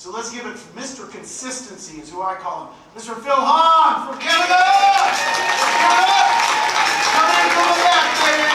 So let's give it Mr. Consistency is who I call him. Mr. Phil Hahn from Canada! Come in from the back, baby!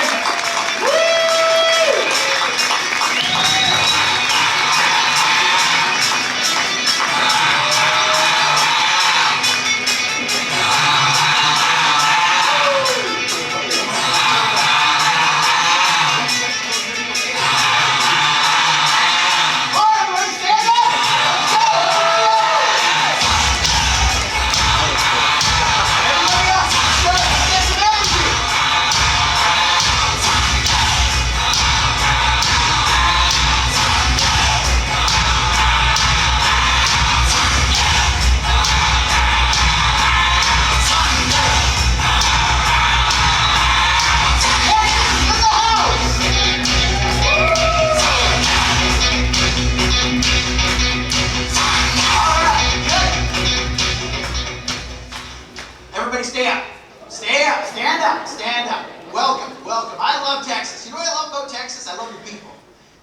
Stay up. Stay up. Stand up. Stand up. Welcome. Welcome. I love Texas. You know what I love about Texas? I love the people.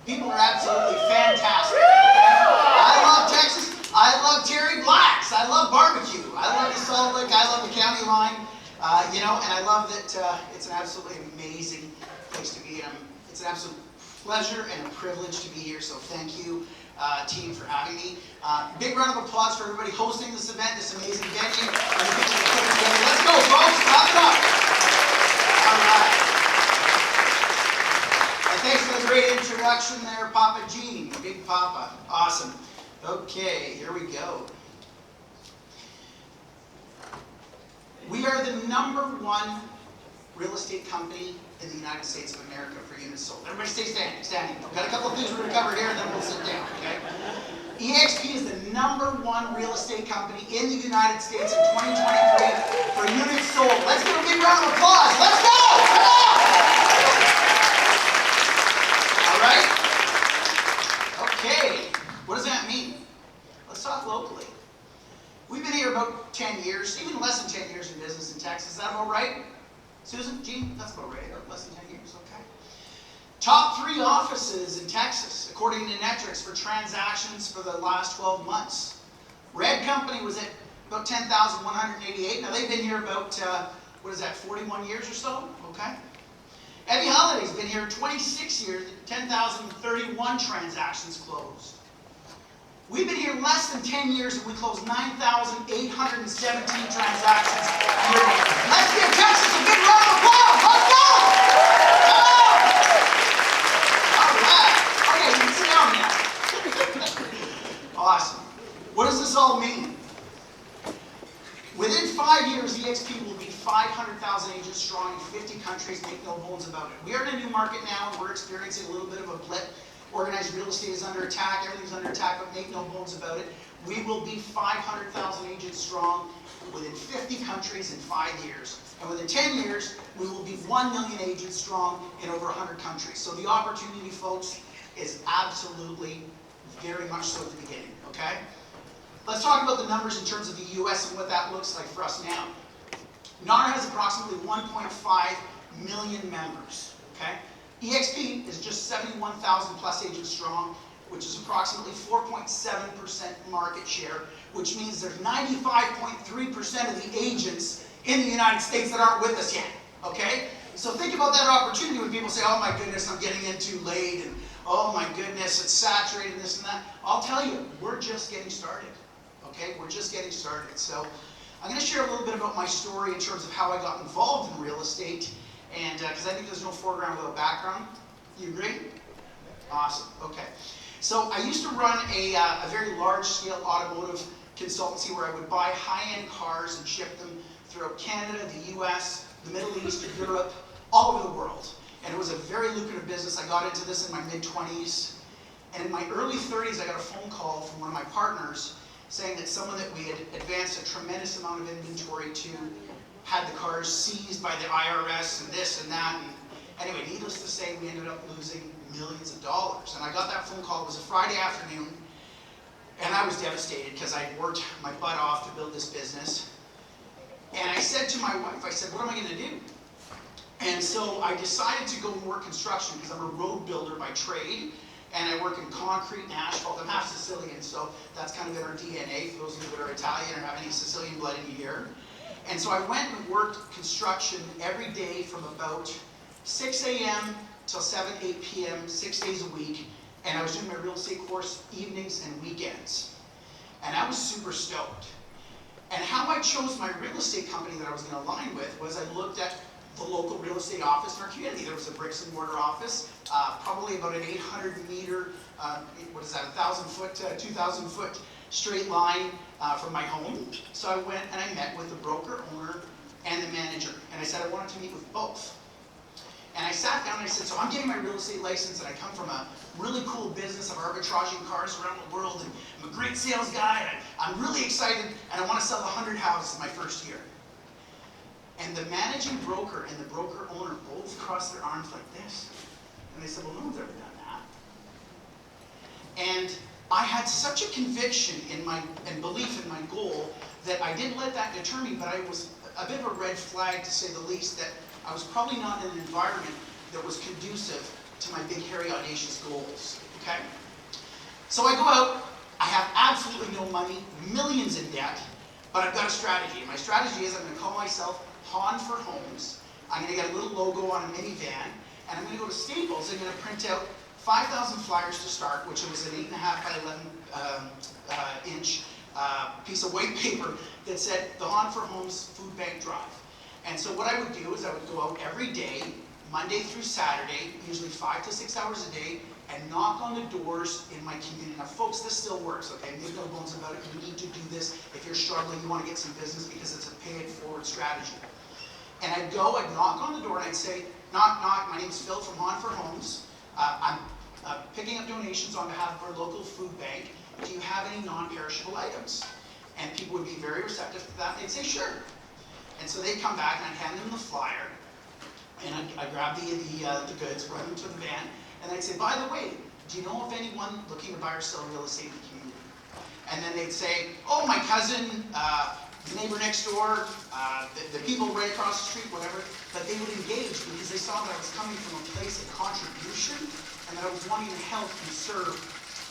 People are absolutely fantastic. I love Texas. I love Terry Blacks. I love barbecue. I love the Salt Lake. I love the county line. And I love that it's an absolutely amazing place to be. It's an absolute pleasure and a privilege to be here. So thank you, team, for having me. Big round of applause for everybody hosting this event, this amazing venue, and the people that put it together. Let's go, folks. Clap it up. All right. And thanks for the great introduction there, Papa Gene, Big Papa. Awesome. Okay, here we go. We are the #1 real estate company in the United States of America for units sold. Everybody stay standing. We've got a couple of things we're going to cover here and then we'll sit down, okay? EXP is the #1 real estate company in the United States in 2023 for units sold. Let's give a big round of applause. Let's go! Come on! All right? Okay. What does that mean? Let's talk locally. We've been here about 10 years, even less than 10 years in business in Texas. Is that about right? Susan, Gene, that's about right. Less than 10 years, okay. Top 3 offices in Texas, according to Netrix, for transactions for the last 12 months. Red Company was at about 10,188. Now they've been here about, 41 years or so, okay. Evie Holiday's been here 26 years, 10,031 transactions closed. We've been here less than 10 years and we closed 9,817 transactions year to year. Let's give Texas a big round of applause. Let's go! All right. Okay, you can sit down now. Awesome. What does this all mean? Within 5 years, EXP will be 500,000 agents strong in 50 countries. Make no bones about it. We are in a new market now and we're experiencing a little bit of a blip. Organized real estate is under attack, everything's under attack, but make no bones about it. We will be 500,000 agents strong within 50 countries in 5 years. And within 10 years, we will be 1 million agents strong in over 100 countries. So the opportunity, folks, is absolutely very much so at the beginning, okay? Let's talk about the numbers in terms of the US and what that looks like for us now. NAR has approximately 1.5 million members, okay? EXP is just 71,000 plus agents strong, which is approximately 4.7% market share, which means there's 95.3% of the agents in the United States that aren't with us yet, okay? So think about that opportunity when people say, oh my goodness, I'm getting in too late, and oh my goodness, it's saturated, this and that. I'll tell you, we're just getting started, okay? We're just getting started. So I'm going to share a little bit about my story in terms of how I got involved in real estate. And because I think there's no foreground without background. You agree? Awesome. Okay. So I used to run a very large-scale automotive consultancy where I would buy high-end cars and ship them throughout Canada, the US, the Middle East, Europe, all over the world. And it was a very lucrative business. I got into this in my mid-20s. And in my early 30s, I got a phone call from one of my partners saying that someone that we had advanced a tremendous amount of inventory to had the cars seized by the IRS and this and that. And anyway, needless to say, we ended up losing millions of dollars. And I got that phone call. It was a Friday afternoon. And I was devastated because I'd worked my butt off to build this business. And I said to my wife, I said, what am I going to do? And so I decided to go and work construction because I'm a road builder by trade. and I work in concrete and asphalt. I'm half Sicilian, so that's kind of in our DNA, for those of you that are Italian or have any Sicilian blood in you here. And so I went and worked construction every day from about 6 a.m. till 7, 8 p.m., 6 days a week, and I was doing my real estate course evenings and weekends. And I was super stoked. And how I chose my real estate company that I was going to align with was I looked at the local real estate office in our community. There was a bricks and mortar office, probably about an 800 meter, 1,000 foot, 2,000 foot straight line from my home. So I went and I met with the broker, owner, and the manager. And I said I wanted to meet with both. And I sat down and I said, so I'm getting my real estate license and I come from a really cool business of arbitraging cars around the world, and I'm a great sales guy, and I'm really excited, and I want to sell 100 houses my first year. And the managing broker and the broker owner both crossed their arms like this. And they said, well, no one's ever done that. And I had such a conviction in and belief in my goal that I didn't let that deter me, but I was a bit of a red flag, to say the least, that I was probably not in an environment that was conducive to my big, hairy, audacious goals, okay? So I go out, I have absolutely no money, millions in debt, but I've got a strategy. And my strategy is I'm gonna call myself Hahn for Homes. I'm gonna get a little logo on a minivan, and I'm gonna go to Staples and I'm gonna print out 5,000 flyers to start, which was an 8.5 by 11 inch piece of white paper that said the Hahn for Homes Food Bank Drive. And so what I would do is I would go out every day, Monday through Saturday, usually 5 to 6 hours a day, and knock on the doors in my community. Now folks, this still works, okay? Make no bones about it. You need to do this if you're struggling, you want to get some business, because it's a pay-it-forward strategy. And I'd go, I'd knock on the door, and I'd say, knock, knock, my name's Phil from Hahn for Homes. I'm picking up donations on behalf of our local food bank. Do you have any non-perishable items? And people would be very receptive to that. They'd say, sure. And so they'd come back and I'd hand them the flyer, and I'd grab the goods, run them to the van, and I'd say, by the way, do you know of anyone looking to buy or sell real estate in the community? And then they'd say, oh, my cousin, the neighbor next door, the people right across the street, whatever. But they would engage because they saw that I was coming from a place of contribution and that I was wanting to help and serve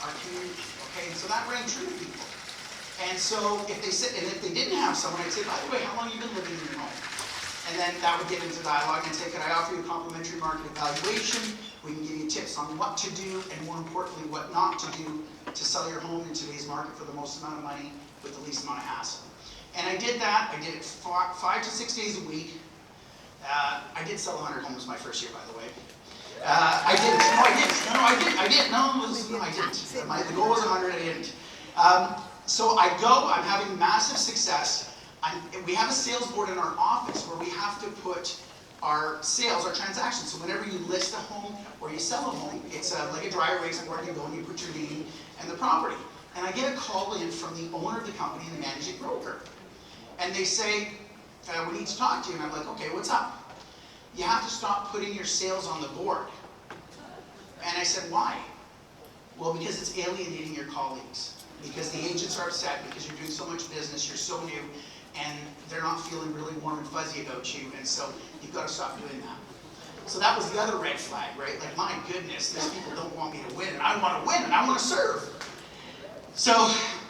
our community. Okay, and so that rang true to people. And so if they didn't have someone, I'd say, by the way, how long have you been living in your home? And then that would get into dialogue and say, can I offer you a complimentary market evaluation? We can give you tips on what to do, and more importantly, what not to do to sell your home in today's market for the most amount of money with the least amount of hassle. And I did that. I did it 5 to 6 days a week. I did sell 100 homes my first year, by the way. I didn't. No, I didn't. No, I didn't. I didn't. No, I didn't. The goal was 100. I didn't. So I go. I'm having massive success. We have a sales board in our office where we have to put our sales, our transactions. So whenever you list a home or you sell a home, it's like a dry erase board. You go and you put your name and the property. And I get a call in from the owner of the company and the managing broker. And they say, we need to talk to you. And I'm like, okay, what's up? You have to stop putting your sales on the board. And I said, why? Well, because it's alienating your colleagues. Because the agents are upset because you're doing so much business, you're so new, and they're not feeling really warm and fuzzy about you, and so you've got to stop doing that. So that was the other red flag, right? Like, my goodness, these people don't want me to win, and I want to win, and I want to serve. So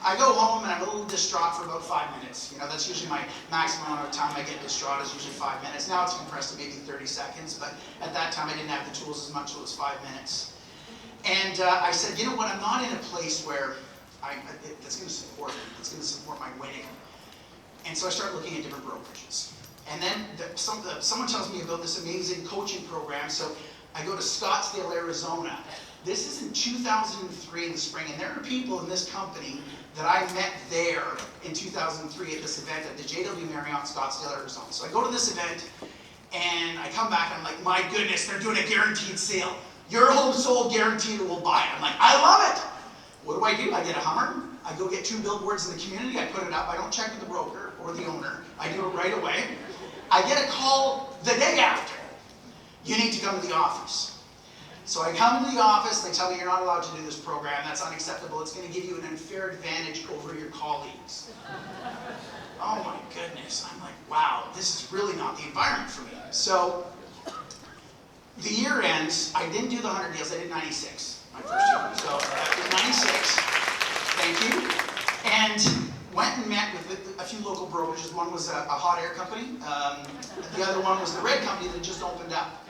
I go home, and I'm a little distraught for about 5 minutes. You know, that's usually my maximum amount of time I get distraught is usually 5 minutes. Now it's compressed to maybe 30 seconds, but at that time I didn't have the tools as much, so it was 5 minutes. And I said, you know what, I'm not in a place where that's going to support me. It's going to support my winning. And so I start looking at different brokerages. And then someone tells me about this amazing coaching program. So I go to Scottsdale, Arizona. This is in 2003 in the spring. And there are people in this company that I met there in 2003 at this event at the JW Marriott, Scottsdale, Arizona. So I go to this event, and I come back, and I'm like, my goodness, they're doing a guaranteed sale. Your home sold, guaranteed, or we'll buy it. I'm like, I love it. What do? I get a Hummer. I go get 2 billboards in the community. I put it up. I don't check with the broker or the owner. I do it right away. I get a call the day after. You need to come to the office. So I come to the office. They tell me you're not allowed to do this program. That's unacceptable. It's going to give you an unfair advantage over your colleagues. Oh my goodness. I'm like, wow, this is really not the environment for me. So the year ends. I didn't do the 100 deals. I did 96. My my first year. So that was 96. Thank you. And went and met with a few local brokerages. One was a hot air company. The other one was the red company that just opened up.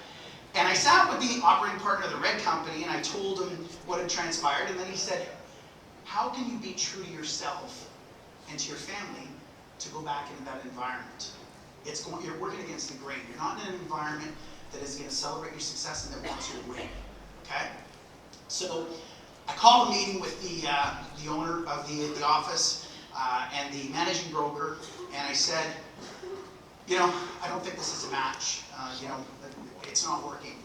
And I sat with the operating partner of the red company and I told him what had transpired. And then he said, how can you be true to yourself and to your family to go back into that environment? You're working against the grain. You're not in an environment that is going to celebrate your success and that wants you to win. Okay? So I called a meeting with the owner of the office and the managing broker, and I said, you know, I don't think this is a match. You know, it's not working.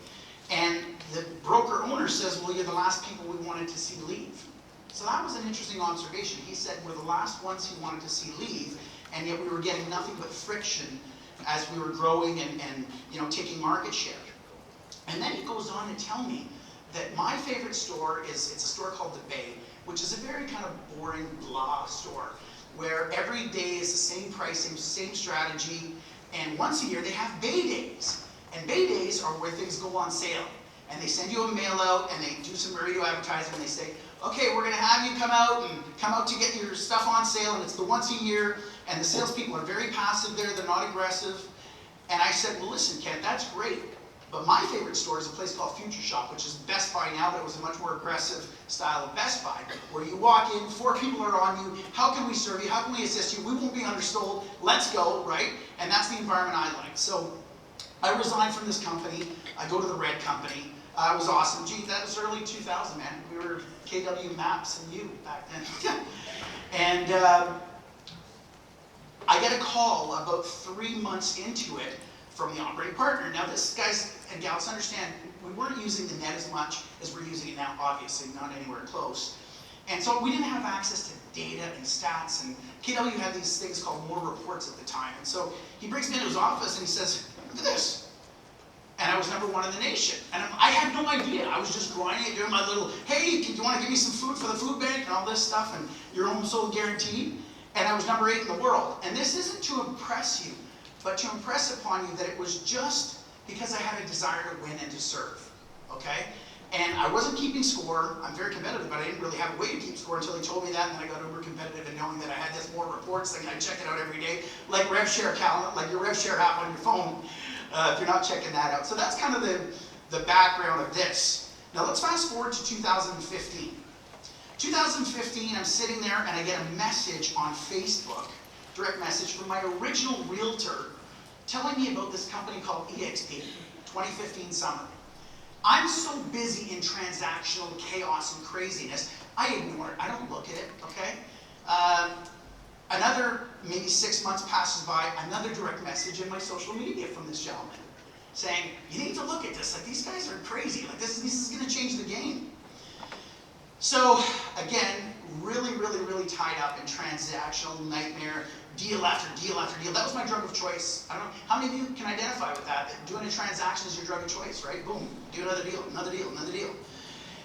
And the broker owner says, well, you're the last people we wanted to see leave. So that was an interesting observation. He said we're the last ones he wanted to see leave, and yet we were getting nothing but friction as we were growing and you know, taking market share. And then he goes on to tell me that my favorite store it's a store called The Bay, which is a very kind of boring blah store, where every day is the same pricing, same strategy, and once a year they have Bay Days. And Bay Days are where things go on sale. And they send you a mail out and they do some radio advertising and they say, okay, we're going to have you come out to get your stuff on sale, and it's the once a year, and the salespeople are very passive there, they're not aggressive. And I said, well, listen, Kent, that's great, but my favorite store is a place called Future Shop, which is Best Buy now, but it was a much more aggressive style of Best Buy, where you walk in, 4 people are on you, how can we serve you, how can we assist you, we won't be undersold, let's go, right? And that's the environment I like. So I resigned from this company, I go to the red company. It was awesome. Gee, that was early 2000, man. We were KW Maps and you back then. And I get a call about 3 months into it from the operating partner. Now this, guys and gals, understand, we weren't using the net as much as we're using it now, obviously, not anywhere close. And so we didn't have access to data and stats, and KW had these things called more reports at the time. And so he brings me into his office and he says, look at this. And I was #1 in the nation. And I had no idea. I was just grinding it, doing my little, hey, do you want to give me some food for the food bank and all this stuff, and you're home sold guaranteed. And I was #8 in the world. And this isn't to impress you, but to impress upon you that it was just because I had a desire to win and to serve. Okay? And I wasn't keeping score. I'm very competitive, but I didn't really have a way to keep score until he told me that, and then I got uber competitive and knowing that I had this more reports thing, and I check it out every day, like RevShare calendar, like your RevShare app on your phone. If you're not checking that out. So that's kind of the background of this. Now let's fast forward to 2015. 2015, I'm sitting there and I get a message on Facebook, direct message from my original realtor, telling me about this company called EXP, 2015 summer. I'm so busy in transactional chaos and craziness, I ignore it. I don't look at it, okay? Another maybe 6 months passes by, another direct message in my social media from this gentleman saying, you need to look at this, like these guys are crazy, like this is going to change the game. So again, really tied up in transactional nightmare, deal after deal after deal. That was my drug of choice. I don't know, how many of you can identify with that? That doing a transaction is your drug of choice, right? Boom, do another deal, another deal, another deal.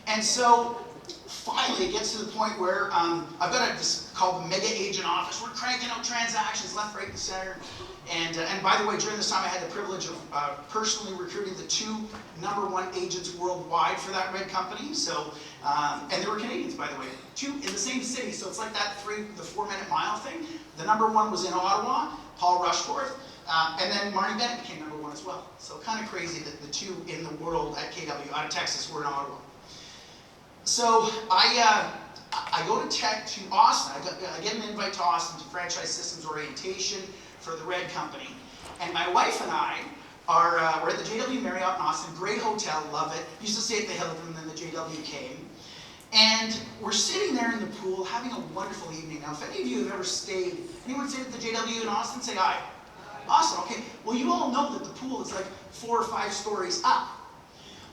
And so finally it gets to the point where I've got this called the Mega Agent Office. We're cranking out transactions left, right, and center. And by the way, during this time I had the privilege of personally recruiting the 2 #1 agents worldwide for that red company. So, and they were Canadians, by the way, 2 in the same city. So it's like that the 4-minute mile thing. The #1 was in Ottawa, Paul Rushforth, and then Marty Bennett became #1 as well. So kind of crazy that the 2 in the world at KW out of Texas were in Ottawa. So I go to Austin. I get an invite to Austin to franchise systems orientation for the red company. And my wife and I we're at the JW Marriott in Austin, great hotel, love it. Used to stay at the Hilton, and then the JW came. And we're sitting there in the pool having a wonderful evening. Now, if any of you have ever stayed, anyone stayed at the JW in Austin, say aye. Awesome, okay. Well, you all know that the pool is like 4 or 5 stories up.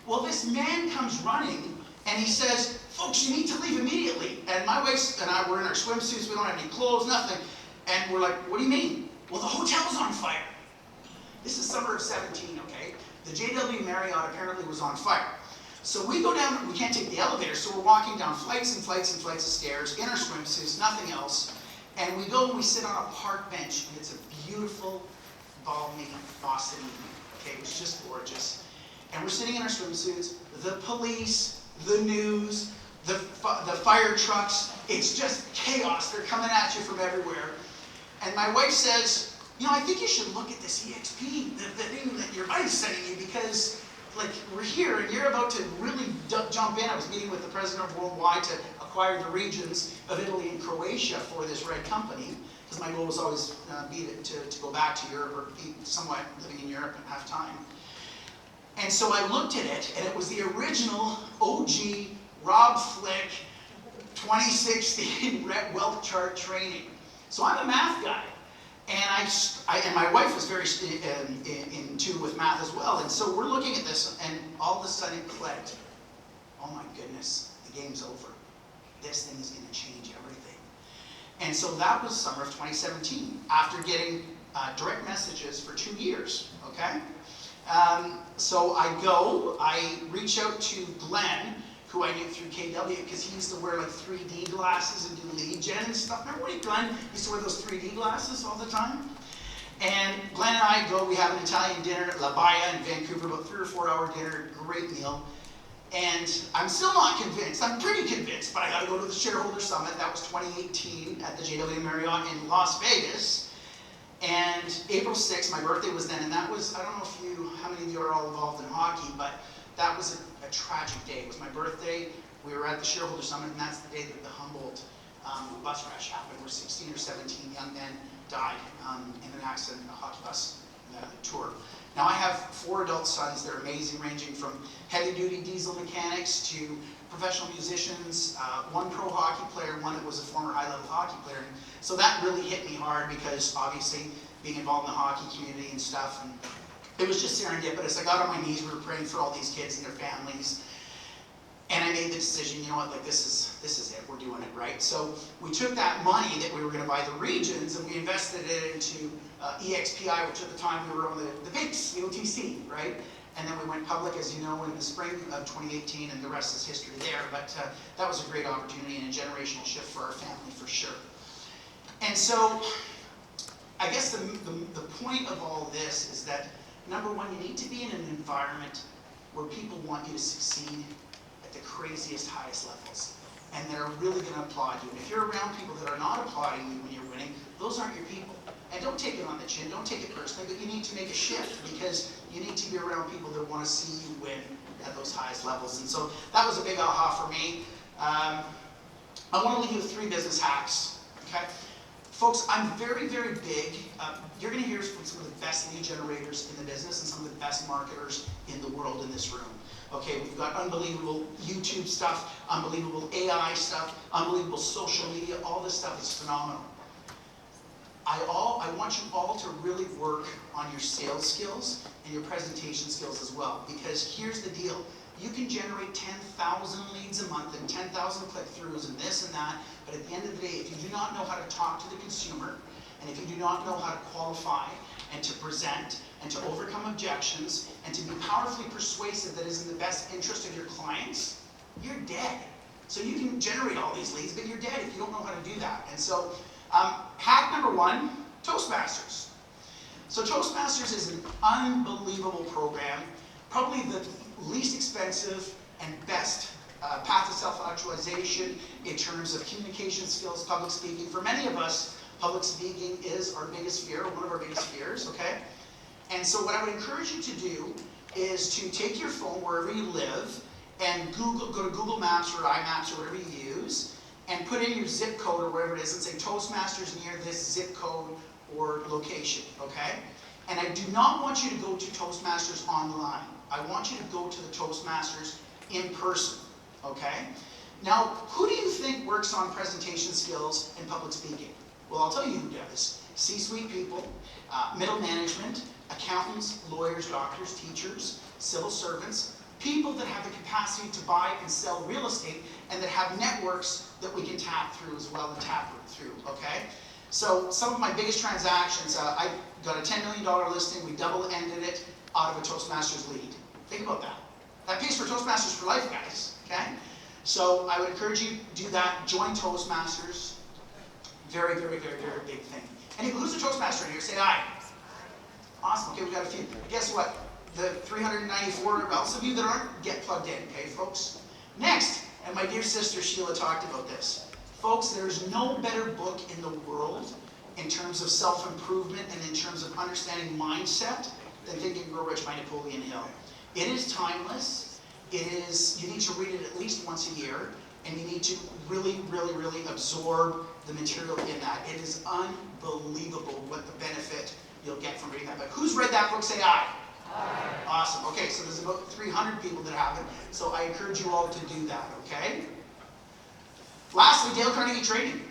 Well, this man comes running and he says, folks, you need to leave immediately. And my wife and I were in our swimsuits, we don't have any clothes, nothing. And we're like, what do you mean? Well, the hotel's on fire. This is summer of 17, okay? The JW Marriott apparently was on fire. So we go down, we can't take the elevator, so we're walking down flights and flights and flights of stairs in our swimsuits, nothing else. And we go and we sit on a park bench, and it's a beautiful, balmy Austin evening. Okay, it was just gorgeous. And we're sitting in our swimsuits. The police, the news, the fire trucks. It's just chaos. They're coming at you from everywhere. And my wife says, you know, I think you should look at this EXP, the thing that your buddy's sending you, because like we're here and you're about to really jump in. I was meeting with the president of Worldwide to acquire the regions of Italy and Croatia for this red company, because my goal was always to go back to Europe or be somewhat living in Europe and have time. And so I looked at it, and it was the original OG Rob Flick 2016 wealth chart training. So I'm a math guy, and and my wife was very in tune with math as well. And so we're looking at this, and all of a sudden it clicked. Oh my goodness, the game's over. This thing is going to change everything. And so that was summer of 2017, after getting direct messages for 2 years. Okay. So I reach out to Glenn, who I knew through KW, because he used to wear like 3D glasses and do lead gen and stuff. Remember when Glenn used to wear those 3D glasses all the time? And Glenn and I go, we have an Italian dinner at La Baia in Vancouver, about 3 or 4 hour dinner, great meal. And I'm still not convinced. I'm pretty convinced, but I got to go to the shareholder summit. That was 2018 at the JW Marriott in Las Vegas. And April 6th, my birthday was then, and that was, I don't know how many of you are all involved in hockey, but that was a tragic day. It was my birthday. We were at the shareholder summit, and that's the day that the Humboldt bus crash happened, where 16 or 17 young men died in an accident, a hockey bus tour. Now I have 4 adult sons. They're amazing, ranging from heavy-duty diesel mechanics to professional musicians, 1 pro hockey player, 1 that was a former high-level hockey player. And so that really hit me hard, because obviously being involved in the hockey community and stuff, and it was just serendipitous. I got on my knees, we were praying for all these kids and their families, and I made the decision, you know what, like this is it, we're doing it, right? So we took that money that we were going to buy the regions, and we invested it into EXPI, which at the time we were on the PICS, the OTC, right? And then we went public, as you know, in the spring of 2018, and the rest is history there. But that was a great opportunity and a generational shift for our family, for sure. And so I guess the point of all this is that, number one, you need to be in an environment where people want you to succeed at the craziest, highest levels. And they're really going to applaud you. And if you're around people that are not applauding you when you're winning, those aren't your people. And don't take it on the chin, don't take it personally, but you need to make a shift, because you need to be around people that want to see you win at those highest levels. And so that was a big aha for me. I want to leave you with 3 business hacks. Okay, folks, I'm very, very big. You're going to hear from some of the best lead generators in the business and some of the best marketers in the world in this room. Okay, we've got unbelievable YouTube stuff, unbelievable AI stuff, unbelievable social media. All this stuff is phenomenal. I want you all to really work on your sales skills and your presentation skills as well, because here's the deal. You can generate 10,000 leads a month and 10,000 click-throughs and this and that, but at the end of the day, if you do not know how to talk to the consumer, and if you do not know how to qualify and to present and to overcome objections and to be powerfully persuasive that is in the best interest of your clients, you're dead. So you can generate all these leads, but you're dead if you don't know how to do that. And so hack number 1, Toastmasters. So Toastmasters is an unbelievable program, probably the least expensive and best path to self-actualization in terms of communication skills, public speaking. For many of us, public speaking is our biggest fear, one of our biggest fears, okay? And so what I would encourage you to do is to take your phone wherever you live and go to Google Maps or iMaps or whatever you use, and put in your zip code or wherever it is and say Toastmasters near this zip code or location, okay? And I do not want you to go to Toastmasters online. I want you to go to the Toastmasters in person, okay? Now, who do you think works on presentation skills and public speaking? Well, I'll tell you who does. C-suite people, middle management, accountants, lawyers, doctors, teachers, civil servants, people that have the capacity to buy and sell real estate and that have networks that we can tap through as well and tap through, okay? So some of my biggest transactions, I got a $10 million listing, we double-ended it out of a Toastmasters lead. Think about that. That pays for Toastmasters for life, guys, okay? So I would encourage you to do that, join Toastmasters. Very, very, very, very big thing. And who's a Toastmaster in here? Say aye. Awesome, okay, we got a few. Guess what? The 394 else of you that aren't, get plugged in, okay, folks? Next, and my dear sister Sheila talked about this. Folks, there's no better book in the world in terms of self-improvement and in terms of understanding mindset than Think and Grow Rich by Napoleon Hill. It is timeless. It is, you need to read it at least once a year, and you need to really, really, really absorb the material in that. It is unbelievable what the benefit you'll get from reading that book. Who's read that book? Say aye. Aye. Awesome. Okay, so there's about 300 people that have it, so I encourage you all to do that, okay? Lastly, Dale Carnegie Training.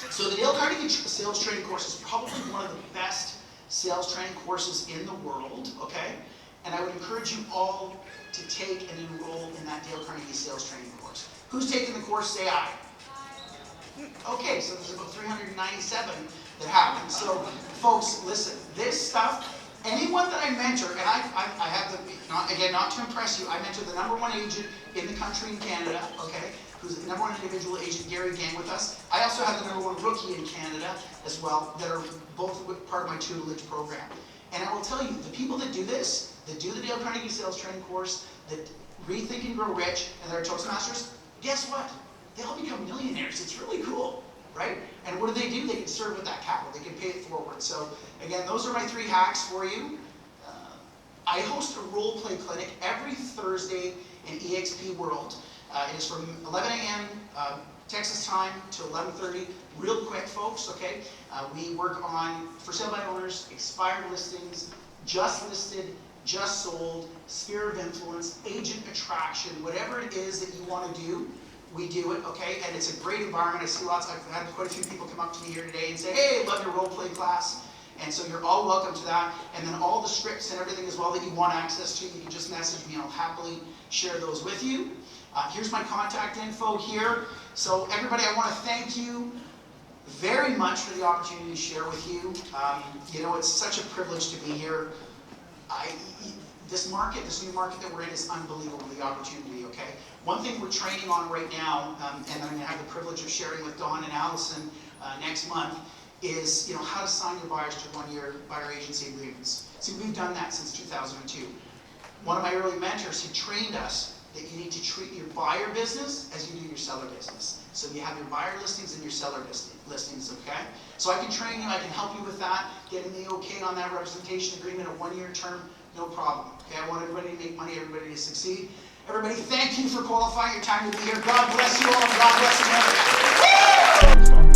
So the Dale Carnegie Sales Training course is probably one of the best sales training courses in the world, okay? And I would encourage you all to take and enroll in that Dale Carnegie Sales Training course. Who's taking the course? Say aye. Okay, so there's about 397 that have it. So, folks, listen, this stuff, anyone that I mentor, and I have the, not to impress you, I mentor the #1 agent in the country in Canada, okay, who's the #1 individual agent, Gary Gang, with us. I also have the #1 rookie in Canada as well, that are both part of my tutelage program. And I will tell you, the people that do this, that do the Dale Carnegie Sales Training course, that Rethink and Grow Rich, and they're Toastmasters, guess what? They all become millionaires. It's really cool, right? And what do? They can serve with that capital. They can pay it forward. So again, those are my 3 hacks for you. I host a role play clinic every Thursday in EXP World. It is from 11 a.m. Texas time to 11:30. Real quick, folks, okay? We work on for sale by owners, expired listings, just listed, just sold, sphere of influence, agent attraction, whatever it is that you want to do, we do it, okay? And it's a great environment. I've had quite a few people come up to me here today and say, hey, love your role play class. And so you're all welcome to that. And then all the scripts and everything as well that you want access to, you can just message me. I'll happily share those with you. Here's my contact info here. So everybody, I want to thank you very much for the opportunity to share with you. You know, it's such a privilege to be here. This new market that we're in is unbelievable, the opportunity, okay? One thing we're training on right now, and I'm going to have the privilege of sharing with Dawn and Allison next month, is how to sign your buyers to 1-year buyer agency agreements. See, we've done that since 2002. One of my early mentors, he trained us that you need to treat your buyer business as you do your seller business. So you have your buyer listings and your seller listings, okay? So I can train you, I can help you with that, getting the okay on that representation agreement, a 1-year term, no problem. Okay, I want everybody to make money, everybody to succeed. Everybody, thank you for qualifying your time to be here. God bless you all, and God bless America. Woo!